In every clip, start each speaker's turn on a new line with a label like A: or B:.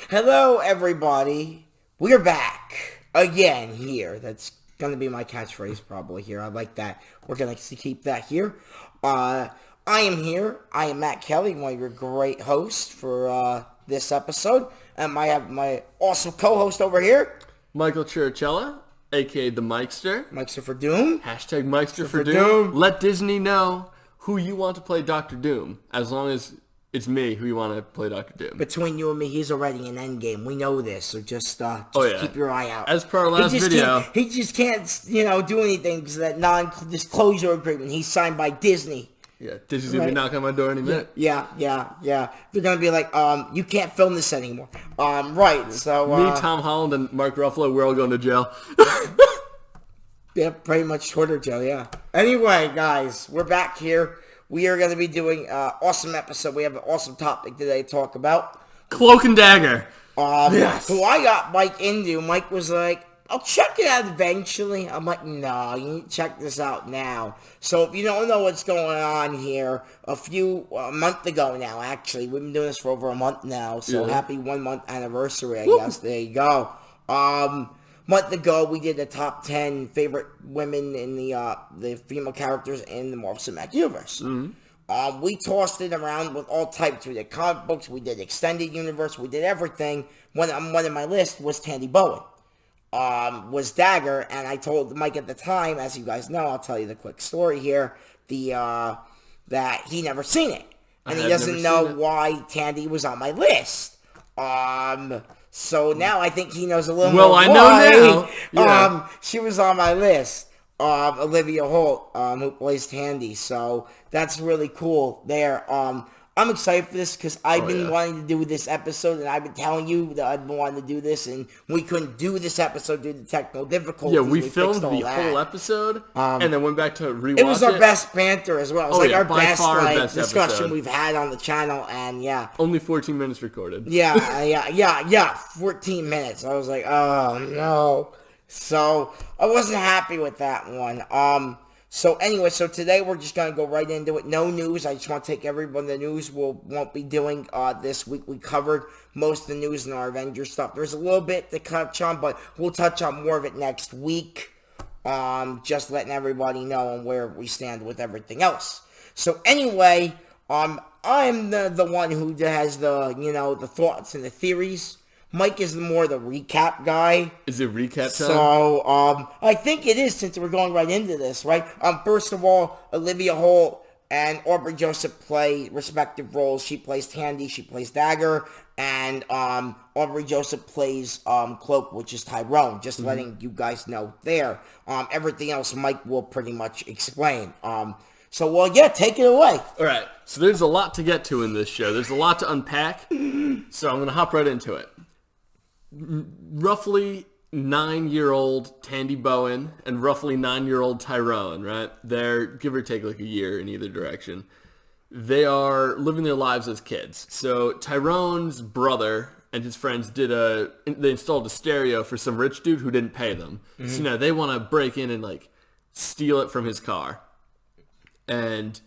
A: Hello, everybody. We're back again here. That's going to be my catchphrase probably here. I like that. We're going to keep that here. I am here. I am Matt Kelly, one of your great hosts for this episode. And I have my awesome co-host over here,
B: Michael Chiricella, a.k.a. the Mikester.
A: Mikester for Doom.
B: Hashtag Mikester for Doom. Let Disney know who you want to play Dr. Doom, as long as it's me who you want to play Dr. Doom.
A: Between you and me, he's already in Endgame. We know this, so just keep your eye out.
B: As per our last video.
A: He just can't, do anything because of that non-disclosure agreement. He's signed by Disney.
B: Yeah, Disney's going to be knocking on my door any minute.
A: Yeah. They're going to be like, you can't film this anymore. Right, so...
B: Me, Tom Holland, and Mark Ruffalo, we're all going to jail.
A: Yeah, pretty much Twitter jail, yeah. Anyway, guys, we're back here. We are going to be doing an awesome episode. We have an awesome topic today to talk about.
B: Cloak and Dagger.
A: Yes. So I got Mike into. Mike was like, I'll check it out eventually. I'm like, no, you need to check this out now. So if you don't know what's going on here, a month ago now, actually. We've been doing this for over a month now. So happy 1 month anniversary, I guess. There you go. Month ago, we did the top 10 favorite women in the female characters in the Marvel Cinematic Universe. Mm-hmm. We tossed it around with all types. We did comic books, we did extended universe, we did everything. One of my list was Tandy Bowen, was Dagger, and I told Mike at the time, as you guys know, I'll tell you the quick story here, that he never seen it, and he doesn't know why Tandy was on my list. So now I think he knows a little more. Well, I know now. Yeah. She was on my list. Olivia Holt, who plays Tandy. So that's really cool there. I'm excited for this because I've been wanting to do this episode, and I've been telling you that I've been wanting to do this, and we couldn't do this episode due to technical difficulties.
B: Yeah, we filmed the whole episode, and then went back to rewatch it.
A: It was our best banter as well. It was our best discussion
B: episode
A: we've had on the channel, and yeah.
B: Only 14 minutes recorded.
A: Yeah, 14 minutes. I was like, oh, no. So, I wasn't happy with that one. So anyway, today we're just going to go right into it. No news. I just want to take everyone the news we won't be doing this week. We covered most of the news in our Avengers stuff. There's a little bit to touch on, but we'll touch on more of it next week. Just letting everybody know on where we stand with everything else. So anyway, I'm the one who has the thoughts and the theories. Mike is more the recap guy.
B: Is it recap time?
A: So, I think it is since we're going right into this, right? First of all, Olivia Holt and Aubrey Joseph play respective roles. She plays Tandy, she plays Dagger, and Aubrey Joseph plays Cloak, which is Tyrone. Just letting you guys know there. Everything else Mike will pretty much explain. Take it away.
B: All right. So there's a lot to get to in this show. There's a lot to unpack. So I'm going to hop right into it. Roughly 9-year-old Tandy Bowen and roughly 9-year-old Tyrone, right? They're give or take like a year in either direction. They are living their lives as kids. So Tyrone's brother and his friends they installed a stereo for some rich dude who didn't pay them. Mm-hmm. So now they want to break in and like steal it from his car. And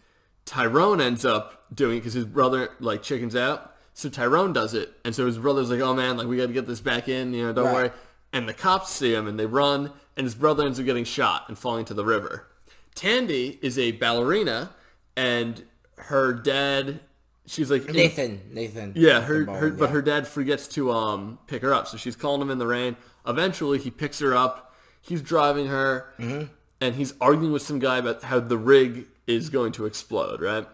B: Tyrone ends up doing it because his brother like chickens out. So Tyrone does it, and so his brother's like, oh man, like we got to get this back in, don't worry. And the cops see him, and they run, and his brother ends up getting shot and falling to the river. Tandy is a ballerina, and her dad, she's like...
A: Nathan.
B: Yeah, but her dad forgets to pick her up, so she's calling him in the rain. Eventually, he picks her up, he's driving her, and he's arguing with some guy about how the rig is going to explode, right?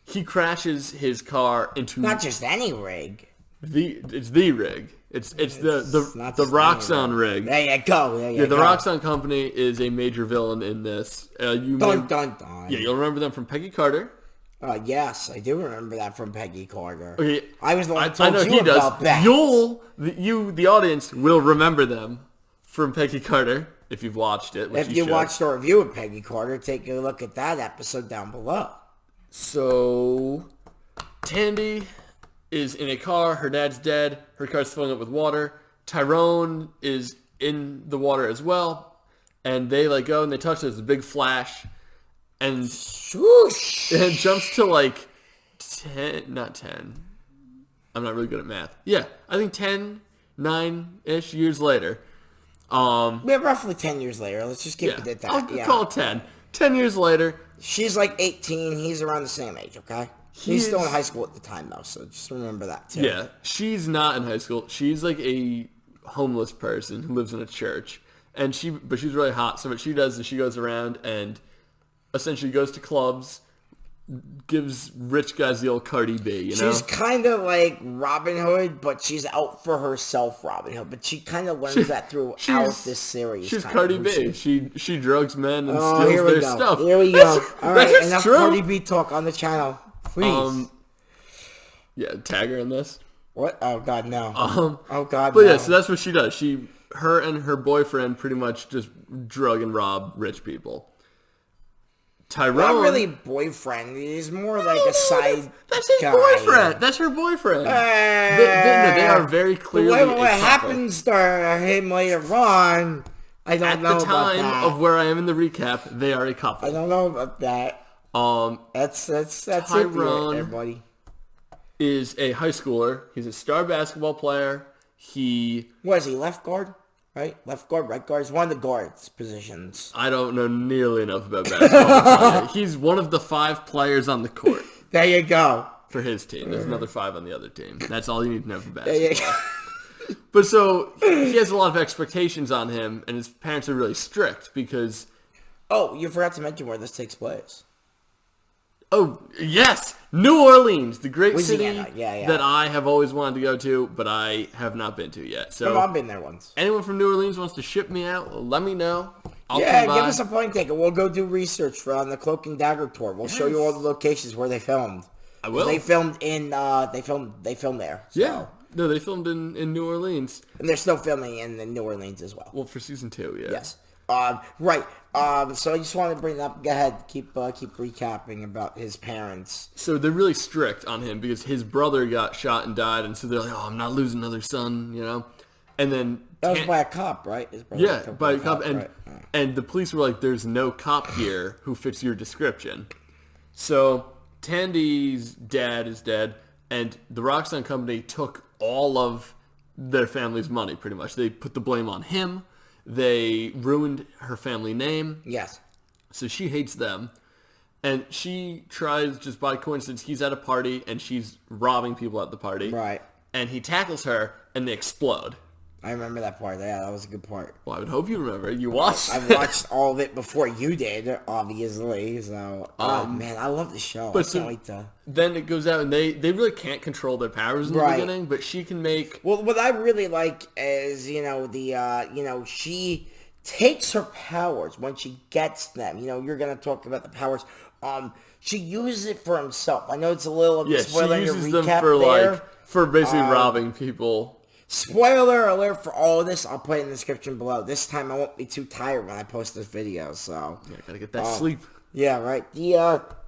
B: He crashes his car into...
A: Not just any rig.
B: It's the rig. It's the Roxxon rig.
A: There you go.
B: The Roxxon company is a major villain in this.
A: Dun.
B: Yeah, you'll remember them from Peggy Carter.
A: Yes, I do remember that from Peggy Carter.
B: Okay,
A: I was the one who told you about that.
B: The audience, will remember them from Peggy Carter if you've watched it.
A: If you watched our review of Peggy Carter, take a look at that episode down below.
B: So, Tandy is in a car. Her dad's dead. Her car's filling up with water. Tyrone is in the water as well. And they let go and they touch. There's a big flash. And
A: swoosh.
B: it jumps to like 10, not 10. I'm not really good at math. Yeah, I think 10, 9-ish years later.
A: We're roughly 10 years later. Let's just keep it at that.
B: I'll call it 10. 10 years later.
A: She's like 18. He's around the same age, okay? He's still in high school at the time, though, so just remember that, too.
B: Yeah, she's not in high school. She's like a homeless person who lives in a church. But she's really hot, so what she does is she goes around and essentially goes to clubs, gives rich guys the old Cardi B, you know?
A: She's kind of like Robin Hood, but she's out for herself, Robin Hood. But she kind of learns that throughout this series.
B: She's Cardi B. She drugs men and steals
A: here we
B: their
A: go.
B: stuff.
A: Here we go. All right, enough
B: true.
A: Cardi B talk on the channel, please.
B: Yeah, tag her in this.
A: What? Oh, God, no. Oh, God,
B: but
A: no.
B: yeah, so that's what she does. Her and her boyfriend pretty much just drug and rob rich people. Tyrone,
A: not really a boyfriend. He's more like a side.
B: That's his
A: guy.
B: boyfriend. That's her boyfriend. They are very clearly.
A: What happens to him later on? I don't know about that. At the time
B: of where I am in the recap, they are a couple.
A: I don't know about that. That's
B: Tyrone,
A: it, everybody.
B: Is a high schooler. He's a star basketball player.
A: What is he? Left guard? Right? Left guard, right guard. It's one of the guards positions.
B: I don't know nearly enough about basketball. He's one of the 5 players on the court.
A: There you go.
B: For his team. There's another 5 on the other team. That's all you need to know for basketball.
A: There you go.
B: But so, he has a lot of expectations on him, and his parents are really strict because...
A: Oh, you forgot to mention where this takes place.
B: Oh, yes! New Orleans, the great city
A: yeah.
B: that I have always wanted to go to, but I have not been to yet. So
A: I've been there once.
B: Anyone from New Orleans wants to ship me out, let me know. I'll
A: give us a point taker. We'll go do research on the Cloak and Dagger tour. We'll show you all the locations where they filmed.
B: I will.
A: They filmed in, they filmed there. So.
B: Yeah. No, they filmed in New Orleans.
A: And they're still filming in the New Orleans as well.
B: Well, for season 2, yeah.
A: Yes. Right. So I just wanted to bring up. Go ahead. Keep recapping about his parents.
B: So they're really strict on him because his brother got shot and died, and so they're like, "Oh, I'm not losing another son," you know. And then
A: that was by a cop, right? His brother
B: yeah, by a cop, and
A: right.
B: And the police were like, "There's no cop here who fits your description." So Tandy's dad is dead, and the Roxanne Company took all of their family's money. Pretty much, they put the blame on him. They ruined her family name.
A: Yes.
B: So she hates them. And she tries, just by coincidence, he's at a party and she's robbing people at the party.
A: Right.
B: And he tackles her and they explode.
A: I remember that part. Yeah, that was a good part.
B: Well, I would hope you remember. You watched
A: I watched all of it before you did, obviously. So, man, I love the show. I can't wait to...
B: Then it goes out and they really can't control their powers in the beginning, but she can make...
A: Well, what I really like is, she takes her powers when she gets them. You're going to talk about the powers. She uses it for himself. I know it's a little spoiling your recap
B: she uses them for basically robbing people.
A: Spoiler alert for all of this. I'll put it in the description below. This time I won't be too tired when I post this video, so...
B: Yeah, gotta get that sleep.
A: Yeah, right.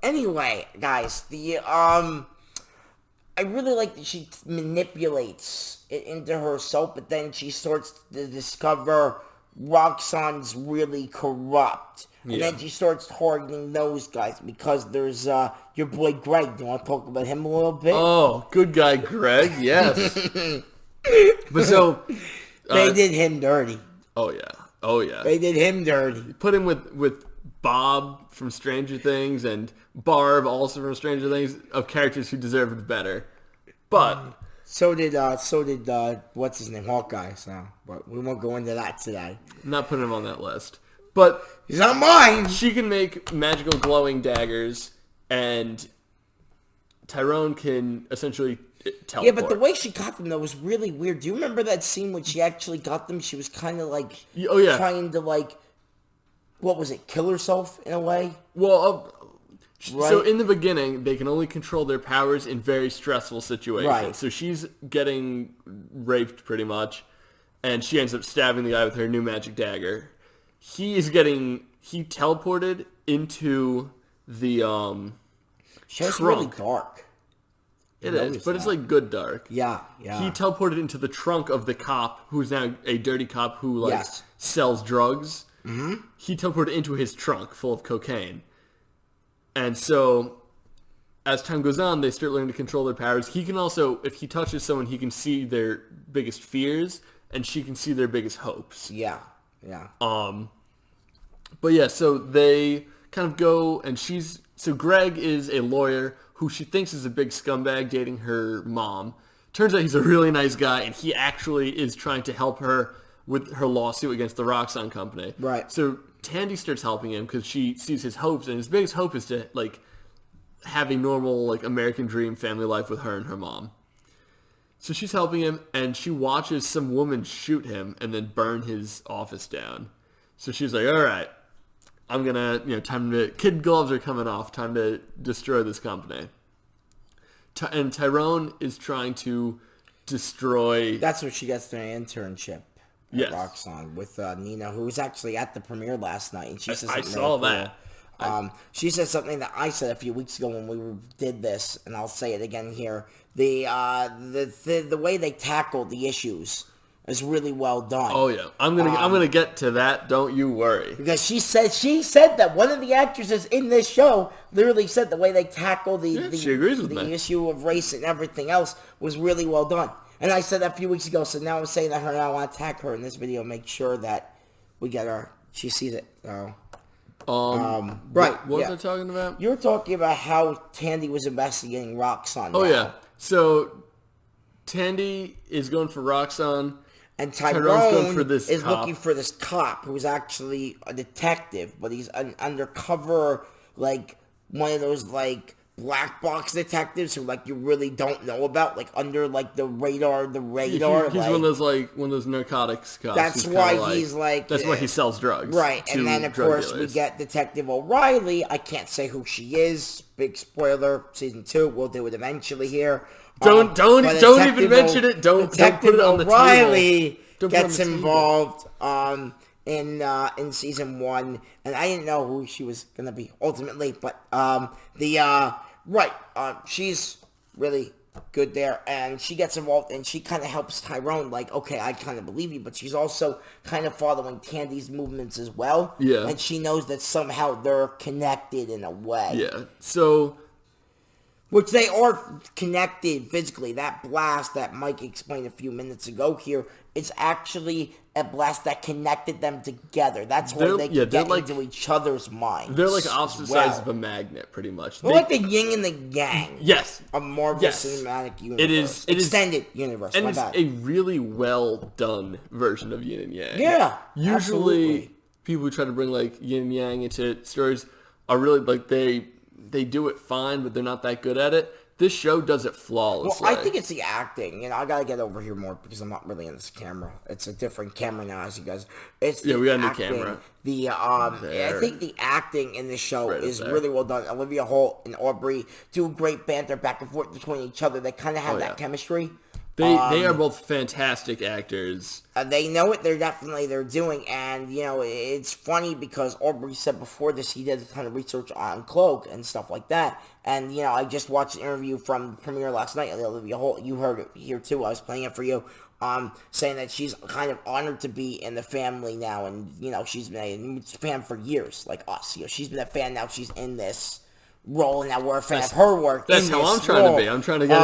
A: Anyway, guys, I really like that she manipulates it into herself, but then she starts to discover Roxanne's really corrupt. And then she starts targeting those guys because there's your boy Greg. Do you want to talk about him a little bit?
B: Oh, good guy Greg, yes. But so...
A: they did him dirty.
B: Oh, yeah.
A: They did him dirty.
B: Put him with Bob from Stranger Things and Barb also from Stranger Things, of characters who deserved better. But...
A: So did what's his name? Hawkeye, but we won't go into that today.
B: I'm not putting him on that list. But...
A: he's not mine!
B: She can make magical glowing daggers, and Tyrone can essentially... teleport.
A: Yeah, but the way she got them, though, was really weird. Do you remember that scene when she actually got them? She was kind of like...
B: oh, yeah.
A: Trying to, like... What was it? Kill herself, in a way?
B: Well, so in the beginning, they can only control their powers in very stressful situations.
A: Right.
B: So she's getting raped, pretty much, and she ends up stabbing the guy with her new magic dagger. He teleported into the,
A: Show's really dark.
B: It is, but it's like good dark.
A: Yeah.
B: He teleported into the trunk of the cop, who's now a dirty cop who sells drugs.
A: Mm-hmm.
B: He teleported into his trunk full of cocaine. And so, as time goes on, they start learning to control their powers. He can also, if he touches someone, he can see their biggest fears, and she can see their biggest hopes.
A: Yeah.
B: But yeah, so they kind of go, and so Greg is a lawyer who she thinks is a big scumbag dating her mom. Turns out he's a really nice guy, and he actually is trying to help her with her lawsuit against the Roxxon company.
A: Right.
B: So Tandy starts helping him because she sees his hopes, and his biggest hope is to have a normal American dream family life with her and her mom. So she's helping him, and she watches some woman shoot him and then burn his office down. So she's like, all right, I'm going to, kid gloves are coming off, time to destroy this company. And Tyrone is trying to destroy...
A: That's what she gets their internship at Roxxon with Nina, who was actually at the premiere last night. And she said
B: I saw that.
A: She said something that I said a few weeks ago when we did this, and I'll say it again here. The way they tackled the issues is really well done.
B: Oh yeah, I'm gonna get to that. Don't you worry.
A: Because she said that one of the actresses in this show literally said the way they tackle the
B: she agrees with me.
A: issue of race and everything else was really well done. And I said that a few weeks ago, so now I'm saying that her, and I want to tag her in this video, make sure that we get her. She sees it. So. Right.
B: What was I talking about?
A: You were talking about how Tandy was investigating Roxxon.
B: Oh, yeah. So, Tandy is going for Roxxon.
A: And Tyrone's
B: going for this
A: is
B: cop.
A: looking for this cop who's actually a detective, but he's an undercover, one of those, black box detectives who you really don't know about, under the radar.
B: He's one of those narcotics cops.
A: That's why he's
B: that's why he sells drugs.
A: Right, and then of course we get Detective O'Reilly. I can't say who she is. Big spoiler, season 2. We'll do it eventually here.
B: Don't even mention it. Don't put it on the table.
A: O'Reilly gets involved in season 1, and I didn't know who she was gonna be ultimately, but she's really good there, and she gets involved, and she kind of helps Tyrone, okay, I kind of believe you, but she's also kind of following Tandy's movements as well.
B: Yeah.
A: And she knows that somehow they're connected in a way.
B: Yeah, so...
A: Which they are connected physically. That blast that Mike explained a few minutes ago here, it's actually a blast that connected them together. That's where they can get into each other's minds.
B: They're like opposite sides of a magnet, pretty much.
A: They're like the yin and the yang.
B: Yes.
A: Of Marvel Cinematic Universe.
B: It
A: Extended universe.
B: And it's a really well done version of yin and yang.
A: Yeah.
B: Usually,
A: absolutely.
B: People who try to bring yin and yang into stories are really they do it fine, but they're not that good at it. This show does it flawlessly.
A: Well, I think it's the acting. I gotta get over here more because I'm not really in this camera. It's a different camera now, as you guys. It's
B: we got a new camera.
A: I think the acting in this show is really well done. Olivia Holt and Aubrey do great banter back and forth between each other. They kind of have that chemistry.
B: They are both fantastic actors.
A: They know what they're doing, and it's funny because Aubrey said before this he did a ton of research on Cloak and stuff like that, and I just watched an interview from the premiere last night of Olivia Holt. You heard it here too. I was playing it for you, saying that she's kind of honored to be in the family now, and she's been a fan for years, like us. She's been a fan now. She's in this role, and now we're a fan of her work.
B: That's how I'm trying to be. I'm trying to get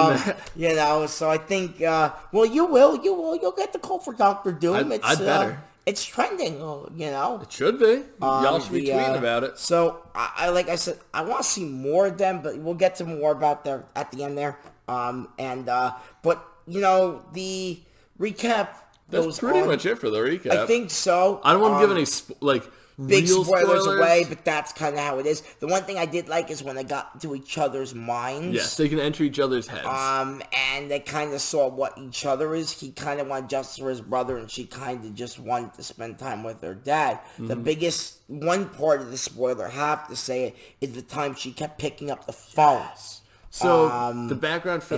B: in that.
A: So I think, you'll get the call for Dr. Doom.
B: I'd better.
A: It's trending,
B: It should be. Y'all should be tweeting about it.
A: So, like I said, I want to see more of them, but we'll get to more about that at the end there. But, the recap.
B: That's pretty much it for the recap.
A: I think so.
B: I don't want to give any,
A: big
B: real
A: spoilers away, but that's kind of how it is. The one thing I did like is when they got into each other's minds.
B: Yes, they can enter each other's heads.
A: And they kind of saw what each other is. He kind of wanted justice for his brother, and she kind of just wanted to spend time with her dad. Mm-hmm. The biggest one part of the spoiler, I have to say it, is the time she kept picking up the phones.
B: So the background for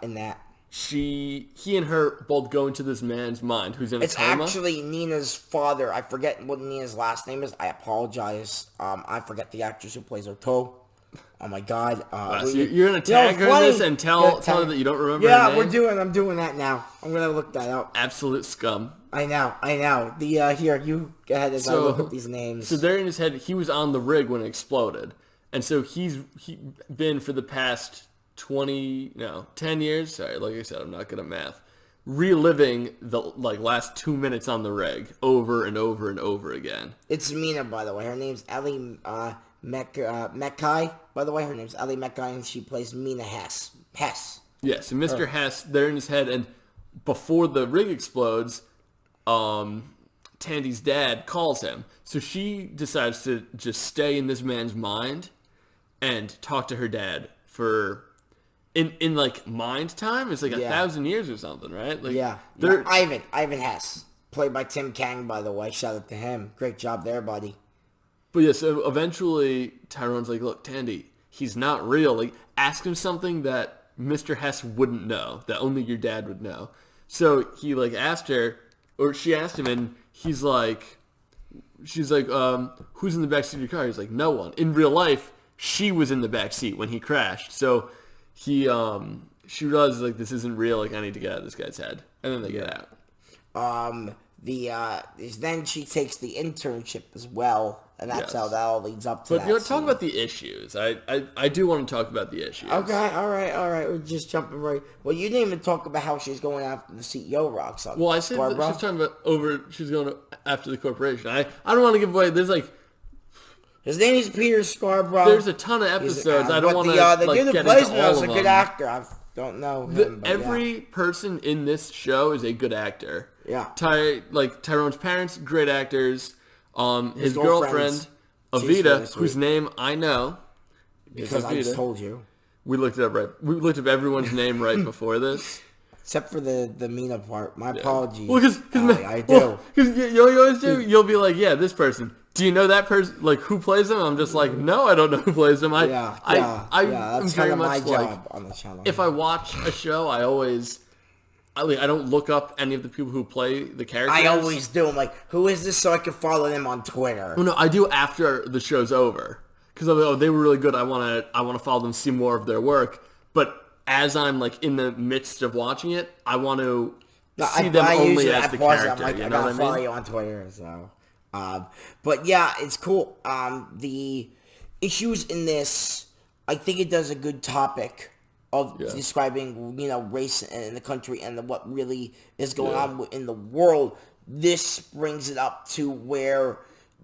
A: in that.
B: He and her both go into this man's mind who's in a coma.
A: It's actually Nina's father. I forget what Nina's last name is. I apologize. I forget the actress who plays her toe. Oh my God.
B: You're going to tag her this and tell her that you don't remember her name?
A: I'm doing that now. I'm going to look that up.
B: Absolute scum.
A: I know. Here, you go ahead as I look at these names.
B: So there in his head, he was on the rig when it exploded. And so he's been for the past 10 years. Sorry, like I said, I'm not good at math. Reliving the last 2 minutes on the rig over and over and over again.
A: It's Mina, by the way. Her name's Ellie Mekkai. By the way, her name's Ellie Mekkai, and she plays Mina Hess.
B: Yes, and Mr. Hess, they're in his head, and before the rig explodes, Tandy's dad calls him. So she decides to just stay in this man's mind and talk to her dad for in mind time. It's 1,000 years or something, right?
A: Ivan Hess, played by Tim Kang, by the way. Shout out to him. Great job there, buddy.
B: But yeah, so eventually Tyrone's like, look, Tandy, he's not real. Ask him something that Mr. Hess wouldn't know, that only your dad would know. So he asked her, or she asked him, and she's like, who's in the backseat of your car? He's like, no one. In real life, she was in the backseat when he crashed. So she realizes this isn't real. I need to get out of this guy's head, and then they get out.
A: Then she takes the internship as well, and that's how that all leads up to that.
B: But talk about the issues. I do want to talk about the issues.
A: Okay, all right. We're just jumping right. Well, you didn't even talk about how she's going after the CEO rocks on.
B: Well, I said that she's talking about she's going after the corporation. I don't want to give away. There's
A: his name is Peter Scarborough.
B: There's a ton of episodes. I don't want to get into all of them.
A: He's a good actor. I don't know him.
B: Every person in this show is a good actor.
A: Yeah.
B: Tyrone's parents, great actors. His girlfriend, Avita, whose name I know.
A: Because I just told you.
B: We looked up everyone's name right before this.
A: Except for the Mina part. My apologies.
B: Well, because
A: I do.
B: Because you always do. You'll be like, yeah, this person. Do you know that person? Who plays him? I'm just like, no, I don't know who plays him. I'm
A: that's
B: very much
A: my job on the channel.
B: If I watch a show, I don't look up any of the people who play the characters.
A: I always do. I'm like, who is this, so I can follow them on Twitter?
B: Well, no, I do after the show's over, because I'm like, they were really good. I want to follow them, see more of their work. But as I'm in the midst of watching it, I want to see them only as the character.
A: I gotta follow you on Twitter, so. But yeah, it's cool. The issues in this, I think it does a good topic of describing, race in the country and what really is going on in the world. This brings it up to where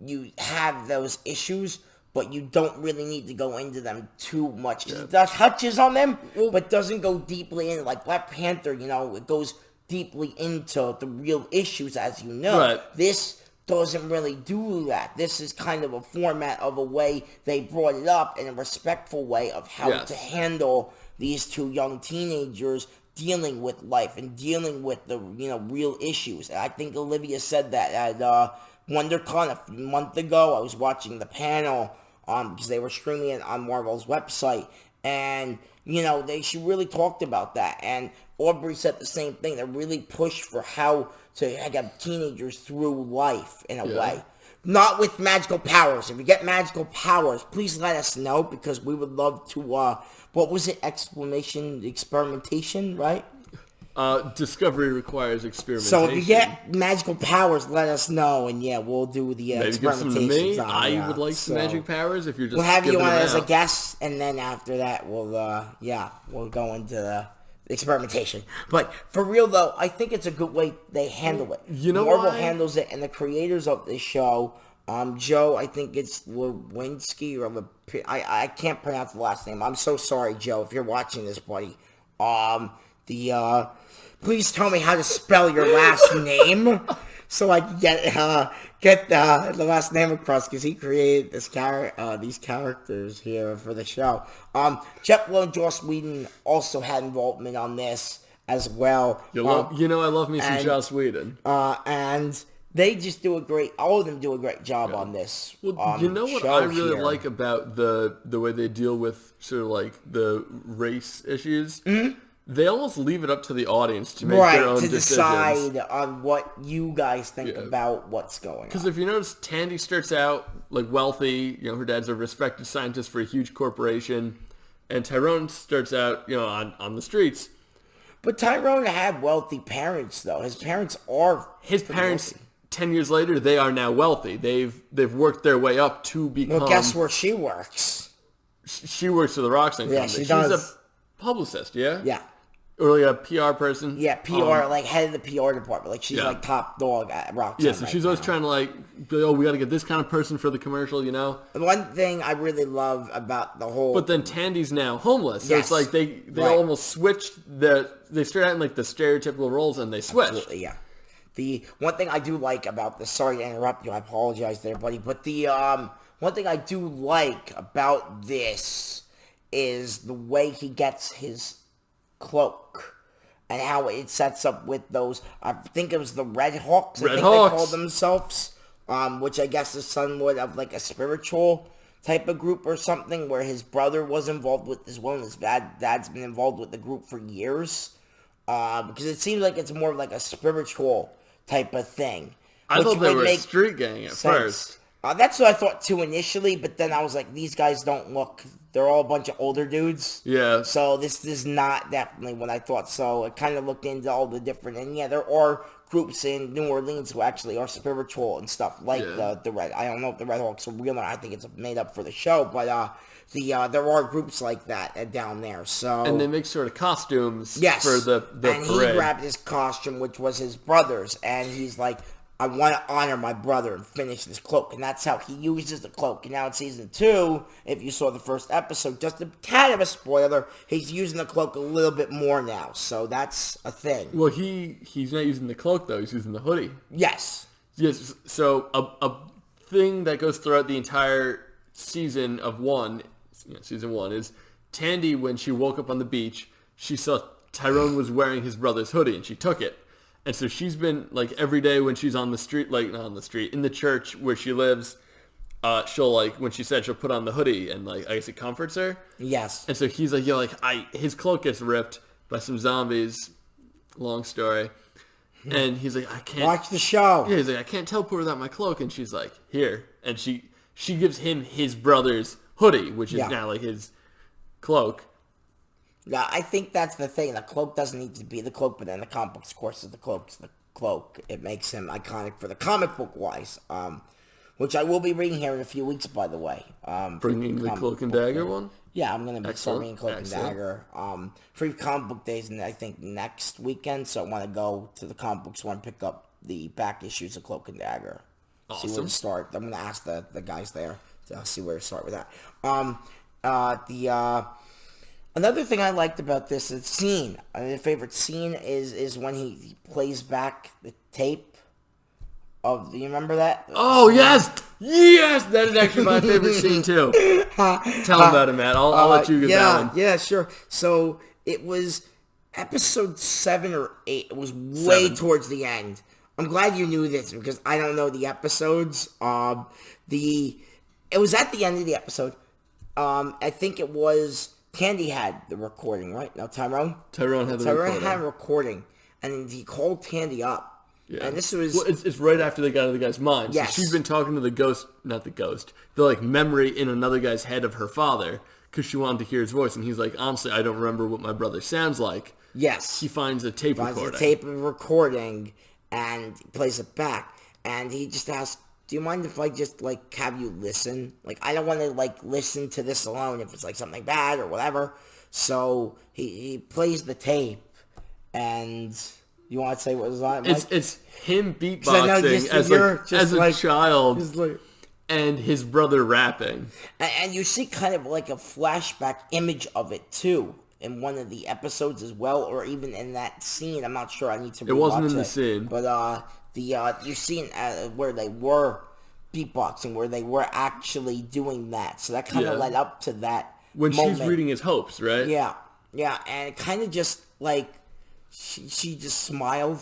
A: you have those issues, but you don't really need to go into them too much. It does touches on them, but doesn't go deeply in. Like Black Panther, it goes deeply into the real issues, as you know.
B: Right.
A: This doesn't really do that. This is kind of a format of a way they brought it up in a respectful way of how to handle these two young teenagers dealing with life and dealing with the real issues. And I think Olivia said that at WonderCon a month ago. I was watching the panel because they were streaming it on Marvel's website, and she really talked about that. And Aubrey said the same thing. They really pushed for how to get teenagers through life in a way. Not with magical powers. If you get magical powers, please let us know, because we would love to, what was it? Experimentation, right?
B: Discovery requires experimentation.
A: So if you get magical powers, let us know, and we'll do the experimentations.
B: I would like some magic powers if you're just
A: we'll have you on as a guest, and then after that, we'll go into the experimentation. But for real though, I think it's a good way they handle it. Marvel handles it, and the creators of this show, Joe, I think it's Lewinsky, or I can't pronounce the last name. I'm so sorry, Joe, if you're watching this, buddy. Please tell me how to spell your last name, so I can get the last name across, because he created these characters here for the show. Jeff Lowe and Joss Whedon also had involvement on this as well.
B: I love me some Joss Whedon.
A: And they just all of them do a great job on this.
B: Well, you know what I really like about the way they deal with sort of the race issues? Mm-hmm. They almost leave it up to the audience to make their own decisions.
A: Decide on what you guys think about what's going on.
B: Because if you notice, Tandy starts out wealthy. Her dad's a respected scientist for a huge corporation, and Tyrone starts out on the streets.
A: But Tyrone had wealthy parents, though. His parents are
B: wealthy. 10 years later, they are now wealthy. They've worked their way up to become.
A: Well, guess where she works?
B: she works for the Roxanne
A: Yeah,
B: company.
A: she
B: She's
A: does.
B: a publicist, yeah?
A: Yeah.
B: Or like a PR person.
A: Yeah, PR, like head of the PR department. Like she's
B: Yeah.
A: like top dog at Roxanne.
B: Yeah, so she's always trying to like, be like, oh, we got to get this kind of person for the commercial, you know?
A: The one thing I really love about the whole...
B: But then Tandy's now homeless. So
A: Yes.
B: it's like they
A: Right.
B: almost switched they started out in like the stereotypical roles and they switched.
A: Absolutely, yeah. The one thing I do like about this, sorry to interrupt you, I apologize there, buddy, but the one thing I do like about this is the way he gets his cloak and how it sets up with those, I think it was the Red Hawks, I think they called themselves, which I guess is somewhat of like a spiritual type of group or something, where his brother was involved with as well, and his dad's been involved with the group for years, because it seems like it's more of like a spiritual type of thing.
B: I thought they were a street gang at first.
A: That's what I thought too initially, but then I was like, these guys don't look, they're all a bunch of older dudes.
B: Yeah.
A: So this is not definitely what I thought. So I kind of looked into all the different, and yeah, there are groups in New Orleans who actually are spiritual and stuff, like the Red, I don't know if the Red Hawks are real or not, I think it's made up for the show, but there are groups like that down there. So
B: and they make sort of costumes
A: yes,
B: for the
A: and
B: parade.
A: he grabbed his costume, which was his brother's, and he's like, I want to honor my brother and finish this cloak. And that's how he uses the cloak. And now in season 2, if you saw the first episode, just a tad of a spoiler, he's using the cloak a little bit more now. So that's a thing.
B: Well, he's not using the cloak, though. He's using the hoodie.
A: Yes.
B: Yes. So a thing that goes throughout the entire season of season 1, is Tandy, when she woke up on the beach, she saw Tyrone was wearing his brother's hoodie, and she took it. And so she's been, like, every day when she's on the street, like, not on the street, in the church where she lives, she'll, like, when she said she'll put on the hoodie, and, like, I guess it comforts her.
A: Yes.
B: And so he's like, his cloak gets ripped by some zombies, long story, and he's like, I can't.
A: Watch the show.
B: Yeah, he's like, I can't teleport without my cloak, and she's like, here. And she gives him his brother's hoodie, which is now, like, his cloak.
A: Yeah, I think that's the thing. The cloak doesn't need to be the cloak, but in the comic books, of course, the cloak's the cloak. It makes him iconic for the comic book wise, which I will be reading here in a few weeks, by the way.
B: Bringing the Cloak and Dagger one?
A: Yeah, I'm going to be starting Cloak and Dagger. Free comic book days, I think, next weekend, so I want to go to the comic book store and pick up the back issues of Cloak and Dagger.
B: Awesome.
A: See where to start. I'm going to ask the guys there to see where to start with that. Another thing I liked about this is scene. My favorite scene is when he plays back the tape of. Do you remember that?
B: Oh yes, that is actually my favorite scene too. Tell about it, Matt. I'll let you get that one.
A: Yeah, sure. So it was episode 7 or 8. It was way towards the end. I'm glad you knew this because I don't know the episodes. It was at the end of the episode. I think it was. Tandy had the recording, right? No, Tyrone?
B: Tyrone had
A: a recording, and he called Tandy up. Yeah. And this was...
B: Well, it's right after they got out of the guy's mind.
A: Yes.
B: So she's been talking to the ghost, not the ghost, the, like, memory in another guy's head of her father, because she wanted to hear his voice, and he's like, honestly, I don't remember what my brother sounds like.
A: Yes.
B: He finds a tape recording.
A: Finds a tape recording, and plays it back, and he just asks, do you mind if I just, like, have you listen? Like, I don't want to, like, listen to this alone if it's, like, something bad or whatever. So, he plays the tape, and you want to say what was on it, Mike?
B: It's him beatboxing as a child, and his brother rapping.
A: And you see kind of, like, a flashback image of it, too, in one of the episodes as well, or even in that scene. I'm not sure. I need to rewatch it.
B: It wasn't in the scene.
A: But, you seen where they were beatboxing, where they were actually doing that. So that kind of led up to that
B: when
A: moment.
B: She's reading his hopes, right?
A: Yeah, and it kind of just, like, she just smiled.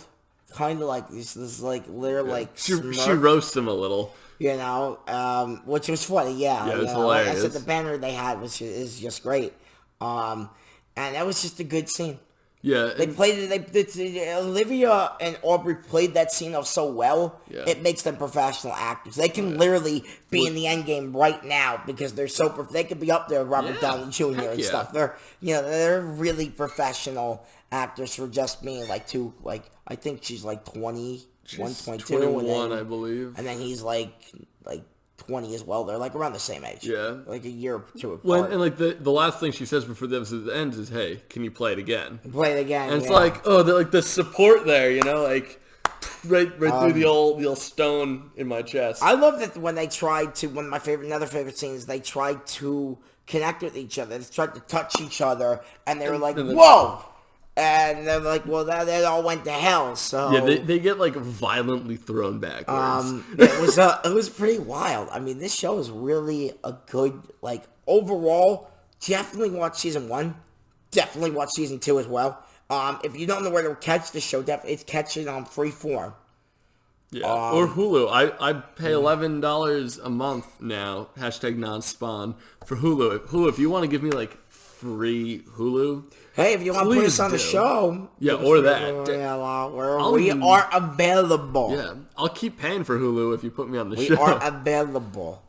A: Kind of like this like, literally, like,
B: she roasts him a little.
A: You know, which was funny, yeah.
B: Yeah, it was
A: hilarious.
B: Like
A: I said, the banner they had is just great. And that was just a good scene.
B: Yeah,
A: they played it. Olivia and Aubrey played that scene off so well.
B: Yeah.
A: It makes them professional actors. They can literally be in the end game right now because they're so. They could be up there, with Robert Downey Jr. and stuff. They're really professional actors for just being like two. Like, I think she's like 21, 22,
B: 21, I believe.
A: And then he's like 20 as well. They're like around the same age.
B: Yeah.
A: Like a year or two apart.
B: Well, and like the last thing she says before the episode ends is, "Hey, can you play it again?"
A: Play it again.
B: And it's like, oh, like the support there, you know, like right through the old stone in my chest.
A: I love that when they tried to, one of my another favorite scenes, they tried to connect with each other. They tried to touch each other, and they were like, whoa! And they're like, well, that all went to hell, so...
B: Yeah, they get, like, violently thrown backwards.
A: It was pretty wild. I mean, this show is really a good, like, overall, definitely watch season 1. Definitely watch season 2 as well. If you don't know where to catch the show, it's catching on Freeform.
B: Yeah, or Hulu. I pay $11 a month now, hashtag non-spawn, for Hulu. Hulu, if you want to give me, like, free Hulu...
A: Hey, if you want to put us on the show...
B: Yeah, or that.
A: We are available.
B: Yeah, I'll keep paying for Hulu if you put me on the show.
A: We are available.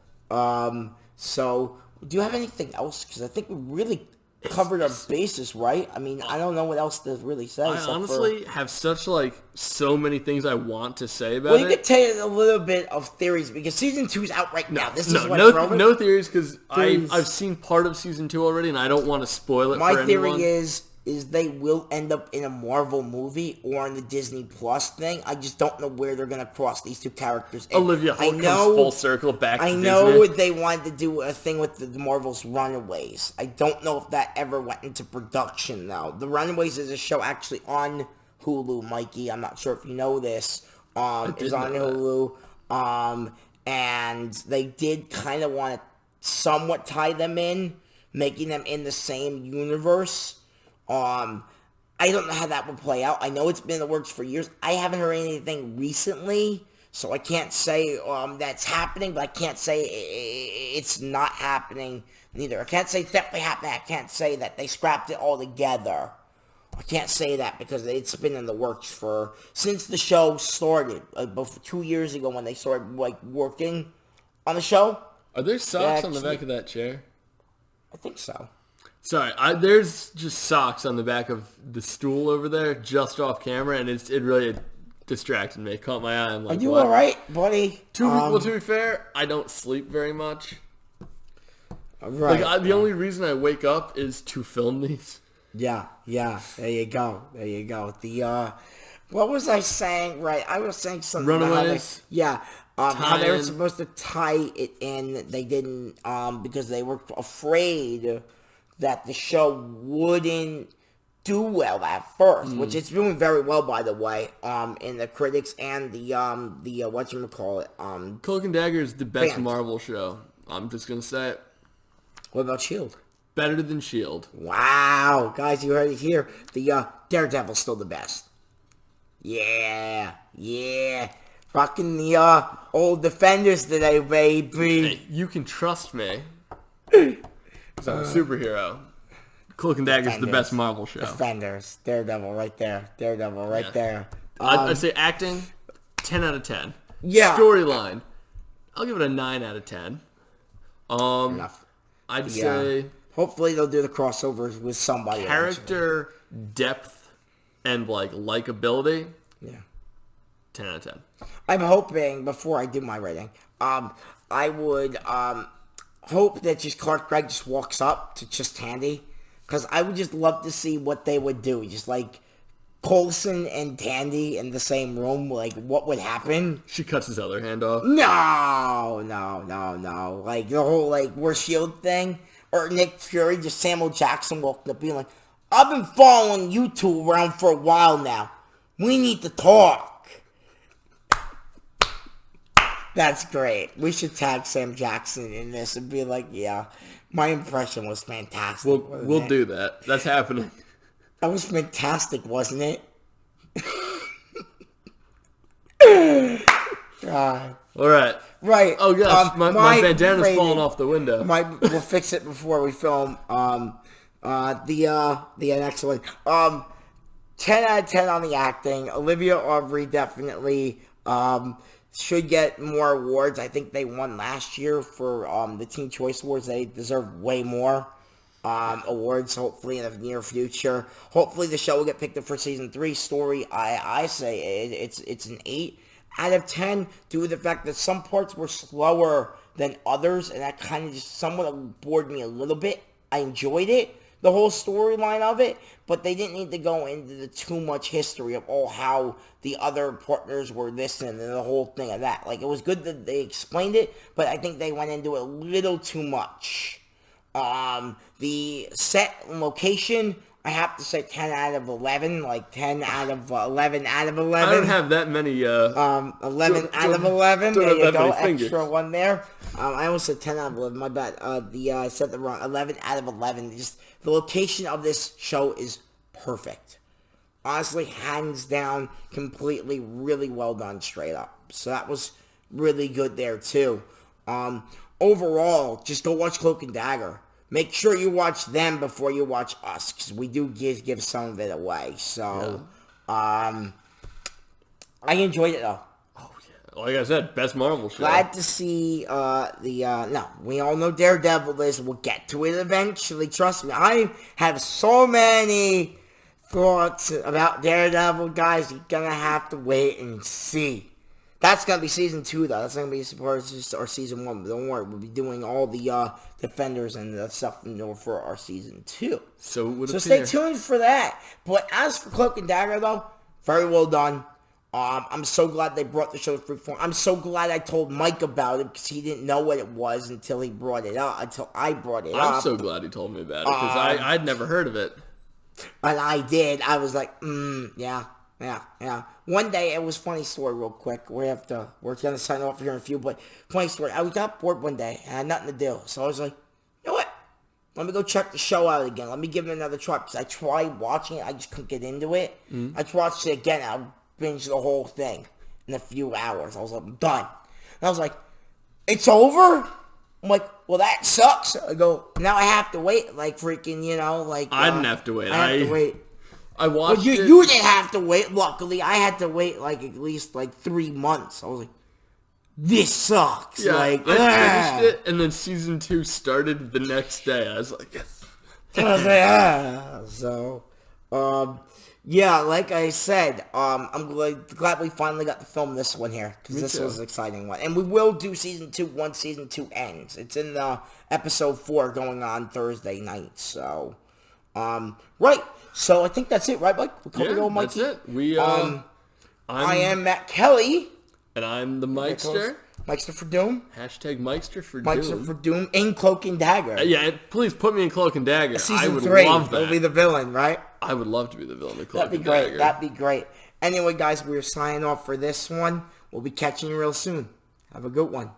A: So, do you have anything else? Because I think we really covered our bases, right? I mean, I don't know what else to really say.
B: I honestly have such, like, so many things I want to say about it.
A: Well, you could tell you a little bit of theories, because season 2 is out right now.
B: No theories, because I've seen part of season 2 already, and I don't want to spoil it for anyone.
A: My theory is they will end up in a Marvel movie or in the Disney Plus thing. I just don't know where they're going to cross these two characters.
B: Olivia Holt comes full circle back to Disney.
A: I know they wanted to do a thing with the Marvel's Runaways. I don't know if that ever went into production, though. The Runaways is a show actually on Hulu, Mikey. I'm not sure if you know this. Is on Hulu. And they did kind of want to somewhat tie them in, making them in the same universe. I don't know how that would play out. I know it's been in the works for years. I haven't heard anything recently, so I can't say that's happening, but I can't say it's not happening neither. I can't say it's definitely happening. I can't say that they scrapped it all together. I can't say that because it's been in the works since the show started, about 2 years ago when they started working on the show.
B: Are there socks on the back of that chair?
A: I think so.
B: Sorry, there's just socks on the back of the stool over there, just off camera, and it really distracted me. It caught my eye. I'm like,
A: are you all right, buddy?
B: To be fair, I don't sleep very much.
A: Right.
B: The only reason I wake up is to film these.
A: Yeah. There you go. What was I saying? Right, I was saying something.
B: Runaways.
A: How they were supposed to tie it in. They didn't, because they were afraid that the show wouldn't do well at first, which it's doing very well, by the way, in the critics and the whatchamacallit,
B: Cloak and Dagger is the best
A: fans.
B: Marvel show. I'm just gonna say it.
A: What about S.H.I.E.L.D.?
B: Better than S.H.I.E.L.D.
A: Wow, guys, you heard it here. The Daredevil's still the best. Yeah. Rocking the old Defenders today, baby.
B: Hey, you can trust me. Because I'm a superhero. Cloak and Dagger is the best Marvel show.
A: Defenders. Daredevil right there. There.
B: I'd say acting, 10 out of 10.
A: Yeah.
B: Storyline, I'll give it a 9 out of 10.
A: Enough.
B: I'd say...
A: Hopefully they'll do the crossovers with somebody.
B: Character depth and, like, likability.
A: Yeah.
B: 10 out of 10.
A: I'm hoping, before I do my rating, I would hope that just Clark Gregg just walks up to just Tandy. Because I would just love to see what they would do. Just like Coulson and Tandy in the same room. Like, what would happen?
B: She cuts his other hand off.
A: No. Like, the whole, like, we're S.H.I.E.L.D. thing. Or Nick Fury, just Samuel Jackson walking up being like, I've been following you two around for a while now. We need to talk. That's great. We should tag Sam Jackson in this and be like, yeah, my impression was fantastic.
B: We'll do that. That's happening.
A: That was fantastic, wasn't it? God.
B: All right.
A: Right.
B: Oh, gosh. My bandana's falling off the window.
A: We'll fix it before we film the next one. 10 out of 10 on the acting. Olivia Aubrey definitely should get more awards. I think they won last year for the Teen Choice Awards. They deserve way more awards, hopefully, in the near future. Hopefully the show will get picked up for season 3. Story, I say it's an 8 out of 10 due to the fact that some parts were slower than others, and that kind of just somewhat bored me a little bit. I enjoyed it, the whole storyline of it, but they didn't need to go into the too much history of how the other partners were this and the whole thing of that. Like, it was good that they explained it, but I think they went into it a little too much. The set and location, I have to say 10 out of 11, like 10 out of 11 out of 11.
B: I don't have that many.
A: 11 out of 11.
B: Don't
A: There
B: have
A: you
B: that
A: go.
B: many fingers.
A: Extra one there. I almost said 10 out of 11. My bad. I said the wrong. 11 out of 11. Just the location of this show is perfect. Honestly, hands down, completely, really well done, straight up. So that was really good there too. Overall, just go watch Cloak and Dagger. Make sure you watch them before you watch us, because we do give some of it away. So, I enjoyed it though.
B: Oh yeah, like I said, best Marvel show.
A: Glad to see no, we all know Daredevil is. We'll get to it eventually. Trust me, I have so many thoughts about Daredevil, guys. You're gonna have to wait and see. That's going to be season 2, though. That's going to be our season 1. But don't worry, we'll be doing all the Defenders and the stuff for our season 2.
B: So
A: stay tuned for that. But as for Cloak and Dagger, though, very well done. I'm so glad they brought the show to Freeform. I'm so glad I told Mike about it, because he didn't know what it was until I brought it up.
B: I'm so glad he told me about it, because I'd never heard of it.
A: And I did. I was like, yeah. One day, it was funny story real quick. We're going to sign off here in a few, but funny story. I got bored one day. I had nothing to do. So I was like, you know what? Let me go check the show out again. Let me give it another try. Because I tried watching it. I just couldn't get into it. Mm-hmm. I watched it again. I binged the whole thing in a few hours. I was like, I'm done. And I was like, it's over? I'm like, well, that sucks. I go, now I have to wait. Like freaking,
B: I didn't have to wait.
A: I had to wait.
B: I watched it.
A: You didn't have to wait. Luckily, I had to wait at least 3 months. I was like, this sucks.
B: Yeah, I finished it, and then season 2 started the next day. I was like, yes.
A: So, yeah, like I said, I'm glad we finally got to film this one here, because this was an exciting one. And we will do season 2 once season 2 ends. It's in episode 4 going on Thursday night. So, right. So I think that's it, right, Mike? We covered all Mikey.
B: That's it.
A: I am Matt Kelly.
B: And I'm the Mikester.
A: Mikester for Doom.
B: Hashtag Mikester for Doom.
A: Mikester for Doom in Cloak and Dagger.
B: Yeah, please put me in Cloak and Dagger.
A: Season
B: I would
A: 3
B: love that.
A: will be the villain, right?
B: I would love to be the villain of Cloak and Dagger.
A: That'd be great. That'd be great. Anyway, guys, we're signing off for this one. We'll be catching you real soon. Have a good one.